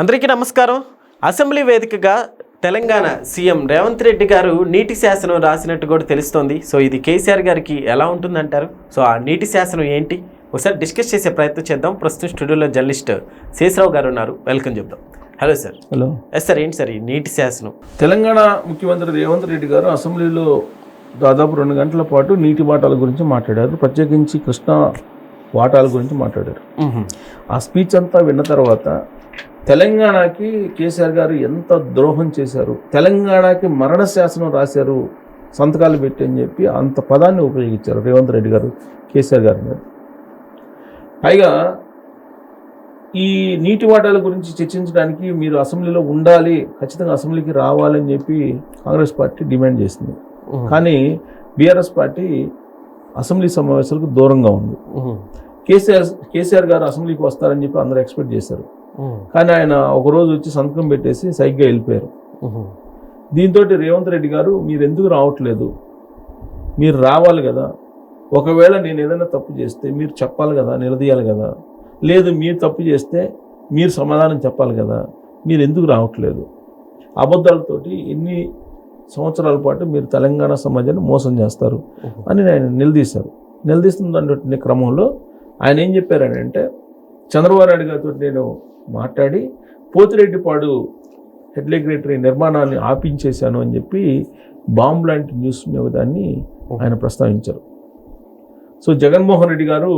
అందరికీ నమస్కారం. అసెంబ్లీ వేదికగా తెలంగాణ సీఎం రేవంత్ రెడ్డి గారు నీటి శాసనం రాసినట్టు కూడా తెలుస్తోంది. సో ఇది కేసీఆర్ గారికి ఎలా ఉంటుందంటారు? సో ఆ నీటి శాసనం ఏంటి ఒకసారి డిస్కస్ చేసే ప్రయత్నం చేద్దాం. ప్రస్తుతం స్టూడియోలో జర్నలిస్ట్ శేషరావు గారు ఉన్నారు. వెల్కమ్ చెప్దాం. Hello sir. Hello. Yes sir, ఏంటి సార్ ఈ నీటి శాసనం? తెలంగాణ ముఖ్యమంత్రి రేవంత్ రెడ్డి గారు అసెంబ్లీలో దాదాపు 2 గంటల పాటు నీటి వాటాల గురించి మాట్లాడారు. ప్రత్యేకించి కృష్ణా వాటాల గురించి మాట్లాడారు. ఆ స్పీచ్ అంతా విన్న తర్వాత తెలంగాణకి కేసీఆర్ గారు ఎంత ద్రోహం చేశారు, తెలంగాణకి మరణ శాసనం రాశారు సంతకాలు పెట్టి అని చెప్పి అంత పదాన్ని ఉపయోగించారు రేవంత్ రెడ్డి గారు కేసీఆర్ గారి మీద. పైగా ఈ నీటి వాటాల గురించి చర్చించడానికి మీరు అసెంబ్లీలో ఉండాలి, ఖచ్చితంగా అసెంబ్లీకి రావాలని చెప్పి కాంగ్రెస్ పార్టీ డిమాండ్ చేసింది. కానీ బీఆర్ఎస్ పార్టీ అసెంబ్లీ సమావేశాలకు దూరంగా ఉంది. కేసీఆర్ గారు అసెంబ్లీకి వస్తారని చెప్పి అందరూ ఎక్స్పెక్ట్ చేశారు. కానీ ఆయన ఒకరోజు వచ్చి సంతకం పెట్టేసి సైగ్గా వెళ్ళిపోయారు. దీంతో రేవంత్ రెడ్డి గారు మీరు ఎందుకు రావట్లేదు, మీరు రావాలి కదా, ఒకవేళ నేను ఏదైనా తప్పు చేస్తే మీరు చెప్పాలి కదా, నిలదీయాలి కదా, లేదు మీరు తప్పు చేస్తే మీరు సమాధానం చెప్పాలి కదా, మీరు ఎందుకు రావట్లేదు, అబద్ధాలతోటి ఎన్ని సంవత్సరాల పాటు మీరు తెలంగాణ సమాజాన్ని మోసం చేస్తారు అని ఆయన నిలదీశారు. నిలదీస్తున్న క్రమంలో ఆయన ఏం చెప్పారనంటే, చంద్రబాబు నాయుడు గారితో నేను మాట్లాడి పోతిరెడ్డిపాడు హెడ్లెగ్రేటరీ నిర్మాణాన్ని ఆపించేశాను అని చెప్పి బాంబు లాంటి న్యూస్ మీద దాన్ని ఆయన ప్రస్తావించారు. సో జగన్మోహన్ రెడ్డి గారు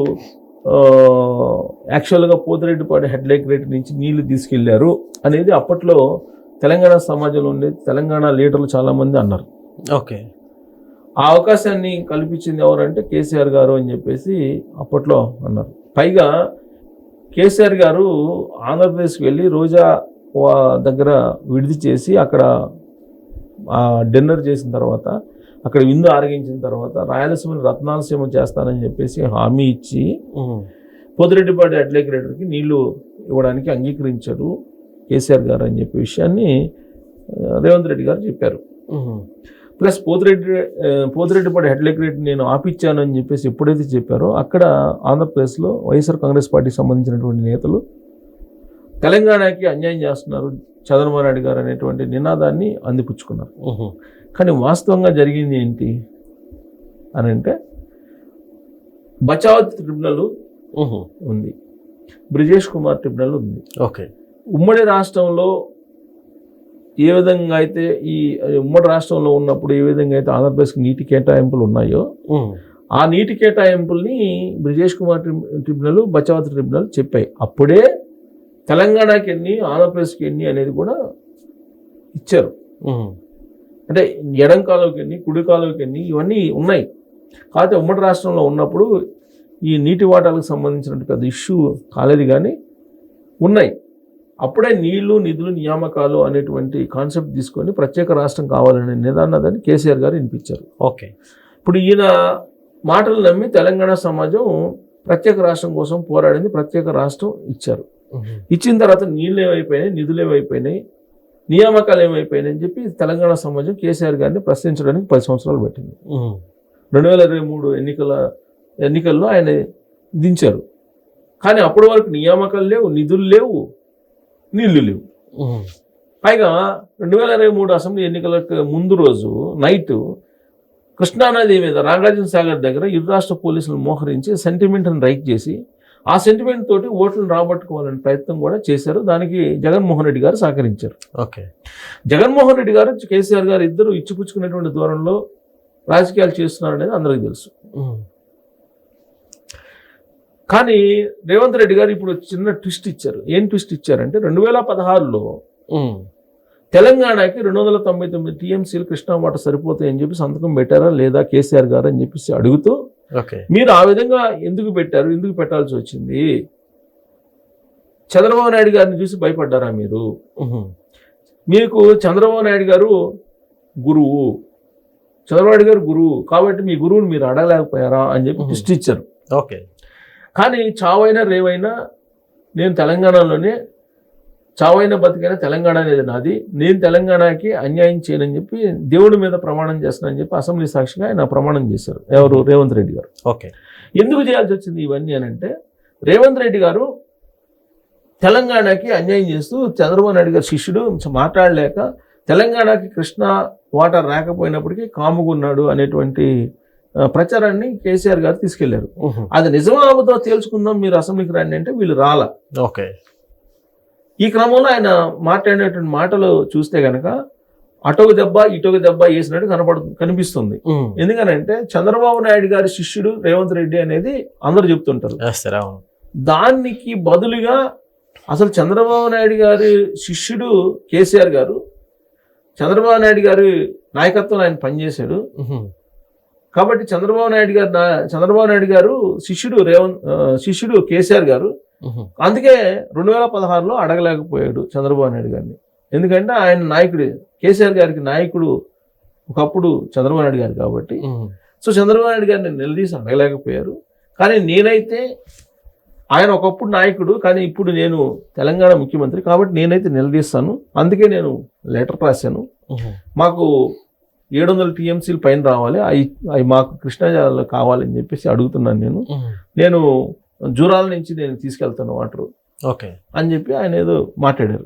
యాక్చువల్గా పోతిరెడ్డిపాడు హెడ్లెగ్రేటరీ నుంచి నీళ్లు తీసుకెళ్లారు అనేది అప్పట్లో తెలంగాణ సమాజంలో ఉండే తెలంగాణ లీడర్లు చాలామంది అన్నారు. ఓకే. ఆ అవకాశాన్ని కల్పించింది ఎవరంటే కేసీఆర్ గారు అని చెప్పేసి అప్పట్లో అన్నారు. పైగా కేసీఆర్ గారు ఆంధ్రప్రదేశ్కి వెళ్ళి రోజా దగ్గర విడిది చేసి అక్కడ డిన్నర్ చేసిన తర్వాత, అక్కడ విందు ఆరగించిన తర్వాత రాయలసీమని రత్నాలసీమ చేస్తానని చెప్పేసి హామీ ఇచ్చి పోతిరెడ్డిపాడు హెడ్లెగ్రేటర్కి నీళ్లు ఇవ్వడానికి అంగీకరించాడు కేసీఆర్ గారు అని చెప్పే విషయాన్ని రేవంత్ రెడ్డి గారు చెప్పారు. ప్లస్ పోతిరెడ్డిపాడు హెడ్లెగ్రేటర్ నేను ఆపిచ్చాను అని చెప్పేసి ఎప్పుడైతే చెప్పారో అక్కడ ఆంధ్రప్రదేశ్లో వైఎస్ఆర్ కాంగ్రెస్ పార్టీకి సంబంధించినటువంటి నేతలు తెలంగాణకి అన్యాయం చేస్తున్నారు చంద్రబాబు నాయుడు గారు అనేటువంటి నినాదాన్ని అందిపుచ్చుకున్నారు. కానీ వాస్తవంగా జరిగింది ఏంటి అని అంటే, బచావత్ ట్రిబ్యునల్ ఉంది, బ్రిజేష్ కుమార్ ట్రిబ్యునల్ ఉంది. ఓకే. ఉమ్మడి రాష్ట్రంలో ఏ విధంగా అయితే ఈ ఉమ్మడి రాష్ట్రంలో ఉన్నప్పుడు ఏ విధంగా అయితే ఆంధ్రప్రదేశ్కి నీటి కేటాయింపులు ఉన్నాయో ఆ నీటి కేటాయింపుల్ని బ్రిజేష్ కుమార్ ట్రిబ్యునల్, బచావత్ ట్రిబ్యునల్ చెప్పాయి. అప్పుడే తెలంగాణకి ఎన్ని, ఆంధ్రప్రదేశ్కి ఎన్ని అనేది కూడా ఇచ్చారు. అంటే ఎడం కాలువకి ఎన్ని, కుడి కాలువకి ఎన్ని, ఇవన్నీ ఉన్నాయి. కాకపోతే ఉమ్మడి రాష్ట్రంలో ఉన్నప్పుడు ఈ నీటి వాటాలకు సంబంధించినటువంటి పెద్ద ఇష్యూ కాలేదు, కానీ ఉన్నాయి. అప్పుడే నీళ్లు, నిధులు, నియామకాలు అనేటువంటి కాన్సెప్ట్ తీసుకొని ప్రత్యేక రాష్ట్రం కావాలనే నిదానాన్ని కేసీఆర్ గారు వినిపించారు. ఓకే. ఇప్పుడు ఈయన మాటలు నమ్మి తెలంగాణ సమాజం ప్రత్యేక రాష్ట్రం కోసం పోరాడింది, ప్రత్యేక రాష్ట్రం ఇచ్చారు. ఇచ్చిన తర్వాత నీళ్ళు ఏమైపోయినాయి, నిధులు ఏమైపోయినాయి, నియామకాలు ఏమైపోయినాయి అని చెప్పి తెలంగాణ సమాజం కేసీఆర్ గారిని ప్రశ్నించడానికి 10 సంవత్సరాలు పట్టింది. 2023 ఎన్నికల్లో ఆయన దించారు. కానీ అప్పటి వరకు నియామకాలు లేవు, నిధులు లేవు, నీళ్లు లేవు. పైగా 2023 అసెంబ్లీ ఎన్నికలకు ముందు రోజు నైట్ కృష్ణానది మీద నాగార్జున సాగర్ దగ్గర ఇరు రాష్ట్ర పోలీసులు మోహరించి సెంటిమెంట్ని రైక్ చేసి ఆ సెంటిమెంట్ తోటి ఓట్లను రాబట్టుకోవాలనే ప్రయత్నం కూడా చేశారు. దానికి జగన్మోహన్ రెడ్డి గారు సహకరించారు. ఓకే. జగన్మోహన్ రెడ్డి గారు, కేసీఆర్ గారు ఇద్దరు ఇచ్చిపుచ్చుకునేటువంటి దూరంలో రాజకీయాలు చేస్తున్నారు అనేది అందరికీ తెలుసు. కానీ రేవంత్ రెడ్డి గారు ఇప్పుడు చిన్న ట్విస్ట్ ఇచ్చారు. ఏం ట్విస్ట్ ఇచ్చారంటే, 2016లో తెలంగాణకి 299 టీఎంసీలు కృష్ణా వాటర్ సరిపోతాయని చెప్పి సంతకం పెట్టారా లేదా కేసీఆర్ గారు అని చెప్పేసి అడుగుతూ, మీరు ఆ విధంగా ఎందుకు పెట్టారు, ఎందుకు పెట్టాల్సి వచ్చింది, చంద్రబాబు నాయుడు గారిని చూసి భయపడ్డారా మీరు, మీకు చంద్రబాబు నాయుడు గారు గురువు, చంద్రబాబు నాయుడు గారు గురువు కాబట్టి మీ గురువుని మీరు అడగలేకపోయారా అని చెప్పి ట్విస్ట్ ఇచ్చారు. ఓకే. కానీ చావైనా రేవైనా నేను తెలంగాణలోనే, చావైనా బతికైనా తెలంగాణ అనేది నాది, నేను తెలంగాణకి అన్యాయం చేయనని చెప్పి దేవుడి మీద ప్రమాణం చేస్తానని చెప్పి అసెంబ్లీ సాక్షిగా ఆయన ప్రమాణం చేశారు. ఎవరు? రేవంత్ రెడ్డి గారు. ఓకే. ఎందుకు చేయాల్సి వచ్చింది ఇవన్నీ అని అంటే, రేవంత్ రెడ్డి గారు తెలంగాణకి అన్యాయం చేస్తూ చంద్రబాబు నాయుడు గారి శిష్యుడు మాట్లాడలేక తెలంగాణకి కృష్ణా వాటర్ రాకపోయినప్పటికీ కాముకున్నాడు అనేటువంటి ప్రచారాన్ని కేసీఆర్ గారు తీసుకెళ్లారు. అది నిజమా అబద్ధమో తేల్చుకుందాం, మీరు అసెంబ్లీకి రండి అంటే వీళ్ళు రాలా. ఓకే. ఈ క్రమంలో ఆయన మాట్లాడినటువంటి మాటలు చూస్తే గనక అటొక దెబ్బ ఇటొక దెబ్బ వేసినట్టు కనిపిస్తుంది. ఎందుకనంటే చంద్రబాబు నాయుడు గారి శిష్యుడు రేవంత్ రెడ్డి అనేది అందరూ చెప్తుంటారు. దానికి బదులుగా అసలు చంద్రబాబు నాయుడు గారి శిష్యుడు కేసీఆర్ గారు, చంద్రబాబు నాయుడు గారి నాయకత్వంలో ఆయన పనిచేశాడు కాబట్టి చంద్రబాబు నాయుడు గారు శిష్యుడు కేసీఆర్ గారు. అందుకే 2016లో అడగలేకపోయాడు చంద్రబాబు నాయుడు గారిని. ఎందుకంటే ఆయన నాయకుడు, కేసీఆర్ గారికి నాయకుడు ఒకప్పుడు చంద్రబాబు నాయుడు గారు కాబట్టి. సో చంద్రబాబు నాయుడు గారిని నిలదీసి అడగలేకపోయారు. కానీ నేనైతే, ఆయన ఒకప్పుడు నాయకుడు కానీ ఇప్పుడు నేను తెలంగాణ ముఖ్యమంత్రి కాబట్టి నేనైతే నిలదీస్తాను, అందుకే నేను లెటర్ రాశాను. మాకు 700 TMCలు పైన రావాలి, అవి మాకు కృష్ణా జిల్లాలో కావాలని చెప్పేసి అడుగుతున్నాను. నేను జూరాల నుంచి నేను తీసుకెళ్తాను వాటర్ అని చెప్పి ఆయన ఏదో మాట్లాడారు.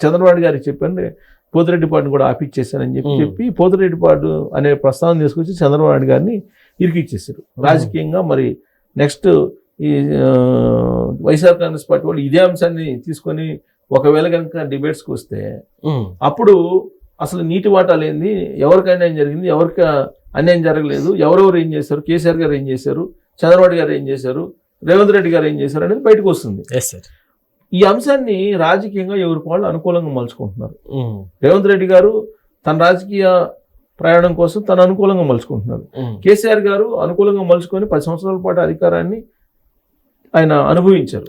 చంద్రబాబు గారికి చెప్పండి, పోతిరెడ్డిపాడుని కూడా ఆపిచ్చేసానని చెప్పి పోతిరెడ్డిపాడు అనే ప్రస్తావన తీసుకొచ్చి చంద్రబాబు నాయుడు గారిని ఇరికిచ్చేసారు రాజకీయంగా. మరి నెక్స్ట్ ఈ వైఎస్ఆర్ కాంగ్రెస్ పార్టీ వాళ్ళు ఇదే అంశాన్ని తీసుకొని ఒకవేళ కనుక డిబేట్స్కి వస్తే అప్పుడు అసలు నీటి వాటాలు ఏంది, ఎవరికి అన్యాయం జరిగింది, ఎవరికి అన్యాయం జరగలేదు, ఎవరెవరు ఏం చేశారు, కేసీఆర్ గారు ఏం చేశారు, చంద్రబాబు గారు ఏం చేశారు, రేవంత్ రెడ్డి గారు ఏం చేశారు అనేది బయటకు వస్తుంది. ఈ అంశాన్ని రాజకీయంగా ఎవరికి వాళ్ళు అనుకూలంగా మలుచుకుంటున్నారు. రేవంత్ రెడ్డి గారు తన రాజకీయ ప్రయాణం కోసం తను అనుకూలంగా మలుచుకుంటున్నారు. కేసీఆర్ గారు అనుకూలంగా మలుచుకొని 10 సంవత్సరాల పాటు అధికారాన్ని ఆయన అనుభవించారు.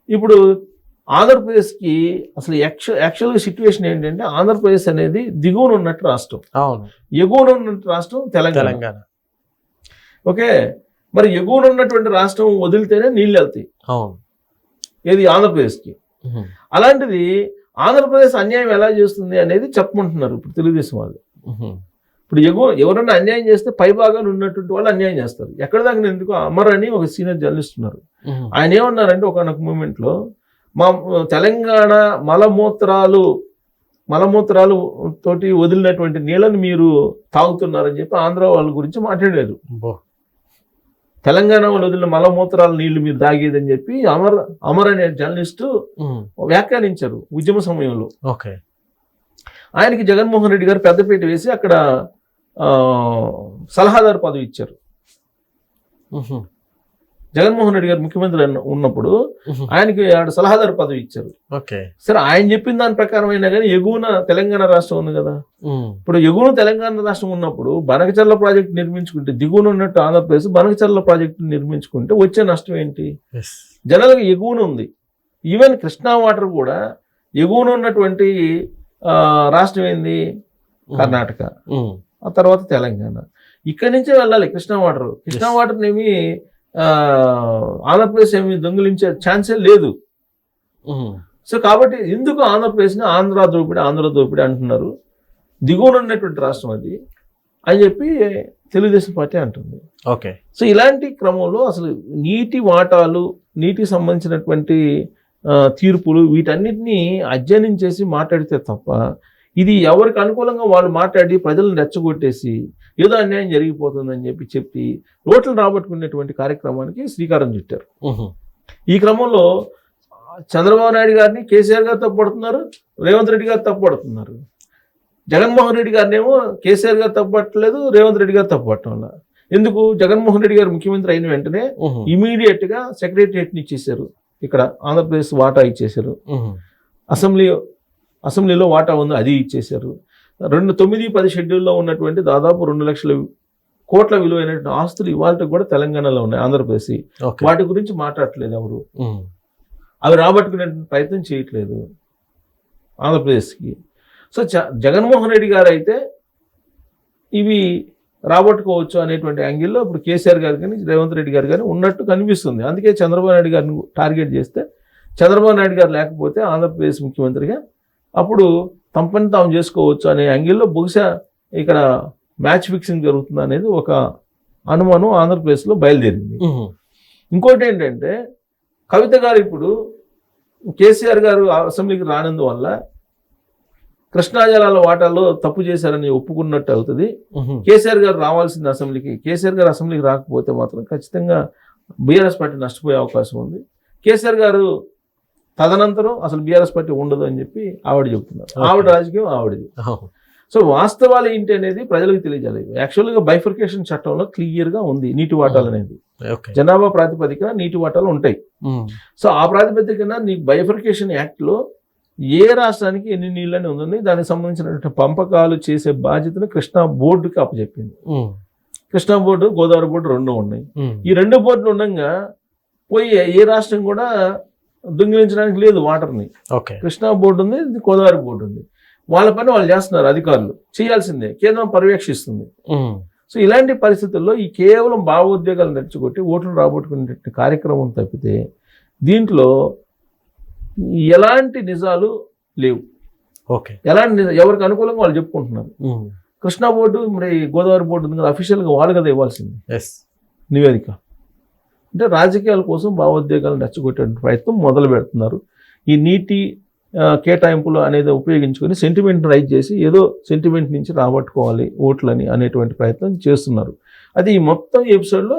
ఇప్పుడు ఆంధ్రప్రదేశ్కి అసలు యాక్చువల్గా సిచ్యువేషన్ ఏంటంటే ఆంధ్రప్రదేశ్ అనేది దిగువన ఉన్నట్టు రాష్ట్రం, ఎగువన ఉన్నట్టు రాష్ట్రం తెలంగాణ. ఓకే, మరి ఎగువన ఉన్నటువంటి రాష్ట్రం వదిలితేనే నీళ్ళు వెళ్తాయి ఏది ఆంధ్రప్రదేశ్కి. అలాంటిది ఆంధ్రప్రదేశ్ అన్యాయం ఎలా చేస్తుంది అనేది చెప్పమంటున్నారు ఇప్పుడు తెలుగుదేశం వాళ్ళు. ఇప్పుడు ఎవరన్నా అన్యాయం చేస్తే పై భాగాన్ని ఉన్నటువంటి వాళ్ళు అన్యాయం చేస్తారు. ఎక్కడ దాకా ఎందుకు అమర్ అని ఒక సీనియర్ జర్నలిస్ట్ ఉన్నారు, ఆయన ఏమన్నారంటే ఒకనొక మూమెంట్లో మా తెలంగాణ మలమూత్రాలు తోటి వదిలినటువంటి నీళ్ళని మీరు తాగుతున్నారని చెప్పి ఆంధ్ర వాళ్ళ గురించి మాట్లాడారు. తెలంగాణ వాళ్ళు వదిలిన మలమూత్రాల నీళ్లు మీరు తాగేదని చెప్పి అమర్ అనే జర్నలిస్టు వ్యాఖ్యానించారు ఉద్యమ సమయంలో. ఆయనకి జగన్మోహన్ రెడ్డి గారు పెద్దపీట వేసి అక్కడ సలహాదారు పదవి ఇచ్చారు. జగన్మోహన్ రెడ్డి గారు ముఖ్యమంత్రి ఉన్నప్పుడు ఆయనకి సలహాదారు పదవి ఇచ్చారు. సరే, ఆయన చెప్పిన దాని ప్రకారం అయినా కానీ ఎగువన తెలంగాణ రాష్ట్రం ఉంది కదా. ఇప్పుడు ఎగువన తెలంగాణ రాష్ట్రం ఉన్నప్పుడు బనకచర్ల ప్రాజెక్టు నిర్మించుకుంటే, దిగువన ఉన్నట్టు ఆంధ్రప్రదేశ్ బనకచర్ల ప్రాజెక్టు నిర్మించుకుంటే వచ్చే నష్టం ఏంటి? జనాలకు ఎగువన ఉంది. ఈవెన్ కృష్ణా వాటర్ కూడా ఎగువన ఉన్నటువంటి రాష్ట్రం ఏంది? కర్ణాటక, ఆ తర్వాత తెలంగాణ. ఇక్కడి నుంచే వెళ్ళాలి కృష్ణా వాటర్. కృష్ణా వాటర్ ఏమి ఆంధ్రప్రదేశ్ ఏమి దొంగిలించే ఛాన్సే లేదు. సో కాబట్టి ఎందుకు ఆంధ్రప్రదేశ్ని ఆంధ్ర దోపిడి అంటున్నారు? దిగువన ఉన్నటువంటి రాష్ట్రం అది అని చెప్పి తెలుగుదేశం పార్టీ అంటుంది. సో ఇలాంటి క్రమంలో అసలు నీటి వాటాలు, నీటికి సంబంధించినటువంటి తీర్పులు వీటన్నిటినీ అధ్యయనం చేసి మాట్లాడితే తప్ప ఇది ఎవరికి అనుకూలంగా వాళ్ళు మాట్లాడి ప్రజలను రెచ్చగొట్టేసి ఏదో అన్యాయం జరిగిపోతుందని చెప్పి ఓట్లు రాబట్టుకునేటువంటి కార్యక్రమానికి శ్రీకారం చుట్టారు. ఈ క్రమంలో చంద్రబాబు నాయుడు గారిని కేసీఆర్ గారు తప్పుపడుతున్నారు, రేవంత్ రెడ్డి గారు తప్పుపడుతున్నారు. జగన్మోహన్ రెడ్డి గారినేమో కేసీఆర్ గారు తప్పుపట్టలేదు, రేవంత్ రెడ్డి గారు తప్పుపట్టడం. ఎందుకు? జగన్మోహన్ రెడ్డి గారు ముఖ్యమంత్రి అయిన వెంటనే ఇమీడియట్ గా సెక్రటరియట్ని ఇచ్చేశారు, ఇక్కడ ఆంధ్రప్రదేశ్ వాటా ఇచ్చేశారు. అసెంబ్లీలో వాటా ఉంది, అది ఇచ్చేశారు. 9-10 షెడ్యూల్లో ఉన్నటువంటి దాదాపు 2 లక్షల కోట్ల విలువైనటువంటి ఆస్తులు ఇవాళ కూడా తెలంగాణలో ఉన్నాయి, ఆంధ్రప్రదేశ్. వాటి గురించి మాట్లాడట్లేదు ఎవరు, అవి రాబట్టుకునే ప్రయత్నం చేయట్లేదు ఆంధ్రప్రదేశ్కి. సో జగన్మోహన్ రెడ్డి గారు అయితే ఇవి రాబట్టుకోవచ్చు అనేటువంటి యాంగిల్లో ఇప్పుడు కేసీఆర్ గారు కానీ రేవంత్ రెడ్డి గారు కానీ ఉన్నట్టు కనిపిస్తుంది. అందుకే చంద్రబాబు నాయుడు గారిని టార్గెట్ చేస్తే, చంద్రబాబు నాయుడు గారు లేకపోతే ఆంధ్రప్రదేశ్ ముఖ్యమంత్రిగా అప్పుడు తమ పని తాము చేసుకోవచ్చు అనే యాంగిల్లో బహుశా ఇక్కడ మ్యాచ్ ఫిక్సింగ్ జరుగుతుంది అనేది ఒక అనుమానం ఆంధ్రప్రదేశ్లో బయలుదేరింది. ఇంకోటి ఏంటంటే, కవిత గారు ఇప్పుడు కేసీఆర్ గారు అసెంబ్లీకి రానందువల్ల కృష్ణా జలాల వాటాల్లో తప్పు చేశారని ఒప్పుకున్నట్టు అవుతుంది. కేసీఆర్ గారు రావాల్సింది అసెంబ్లీకి. కేసీఆర్ గారు అసెంబ్లీకి రాకపోతే మాత్రం ఖచ్చితంగా బీఆర్ఎస్ పార్టీ నష్టపోయే అవకాశం ఉంది. కేసీఆర్ గారు తదనంతరం అసలు బీఆర్ఎస్ పార్టీ ఉండదు అని చెప్పి ఆవిడ చెబుతున్నారు. ఆవిడ రాజకీయం ఆవిడది. సో వాస్తవాలు ఏంటి అనేది ప్రజలకు తెలియజేయాలి. యాక్చువల్గా బైఫర్కేషన్ చట్టంలో క్లియర్గా ఉంది నీటి వాటాలు అనేది. జనాభా ప్రాతిపదికన నీటి వాటాలు ఉంటాయి. సో ఆ ప్రాతిపదికన నీ బైఫర్కేషన్ యాక్ట్లో ఏ రాష్ట్రానికి ఎన్ని నీళ్ళని ఉందని దానికి సంబంధించిన పంపకాలు చేసే బాధ్యతను కృష్ణా బోర్డుకి అప్పచెప్పింది. కృష్ణా బోర్డు, గోదావరి బోర్డు రెండు ఉన్నాయి. ఈ రెండు బోర్డులు ఉండగా పోయి ఏ రాష్ట్రం కూడా దొంగిలించడానికి లేదు వాటర్ని. కృష్ణా బోర్డు ఉంది, గోదావరి బోర్డు ఉంది. వాళ్ళ పని వాళ్ళు చేస్తున్నారు, అధికారులు చేయాల్సిందే, కేంద్రం పర్యవేక్షిస్తుంది. సో ఇలాంటి పరిస్థితుల్లో ఈ కేవలం భావోద్వేగాలు రెచ్చగొట్టి ఓట్లు రాబట్టుకునే కార్యక్రమం తప్పితే దీంట్లో ఎలాంటి నిజాలు లేవు. ఎలాంటి ఎవరికి అనుకూలంగా వాళ్ళు చెప్పుకుంటున్నారు. కృష్ణా బోర్డు మరి గోదావరి బోర్డు ఉంది కదా, అఫీషియల్గా వాళ్ళు కదా ఇవ్వాల్సింది నివేదిక. అంటే రాజకీయాల కోసం భావోద్వేగాలను రెచ్చగొట్టే ప్రయత్నం మొదలు పెడుతున్నారు. ఈ నీటి కేటాయింపులు అనేది ఉపయోగించుకొని సెంటిమెంట్ రైజ్ చేసి ఏదో సెంటిమెంట్ నుంచి రాబట్టుకోవాలి ఓట్లని అనేటువంటి ప్రయత్నం చేస్తున్నారు. అది ఈ మొత్తం ఎపిసోడ్లో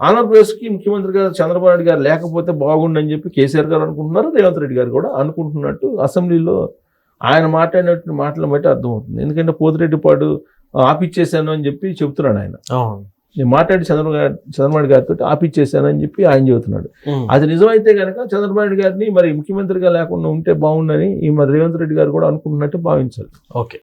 ఆంధ్రప్రదేశ్కి ముఖ్యమంత్రి గారు చంద్రబాబు నాయుడు గారు లేకపోతే బాగుండని చెప్పి కేసీఆర్ గారు అనుకుంటున్నారు, రేవంత్ రెడ్డి గారు కూడా అనుకుంటున్నట్టు అసెంబ్లీలో ఆయన మాట్లాడినటువంటి మాటలను బట్టి అర్థమవుతుంది. ఎందుకంటే పోతిరెడ్డిపాడు ఆపిచ్చేసాను అని చెప్పి చెప్తున్నాడు ఆయన. నేను మాట్లాడి చంద్రబాబు నాయుడు గారితో ఆపిచ్చేసానని చెప్పి ఆయన చెబుతున్నాడు. అది నిజమైతే కనుక చంద్రబాబు నాయుడు గారిని మరి ముఖ్యమంత్రిగా లేకుండా ఉంటే బాగుండని ఈ మరి రేవంత్ రెడ్డి గారు కూడా అనుకుంటున్నట్టు భావించాలి.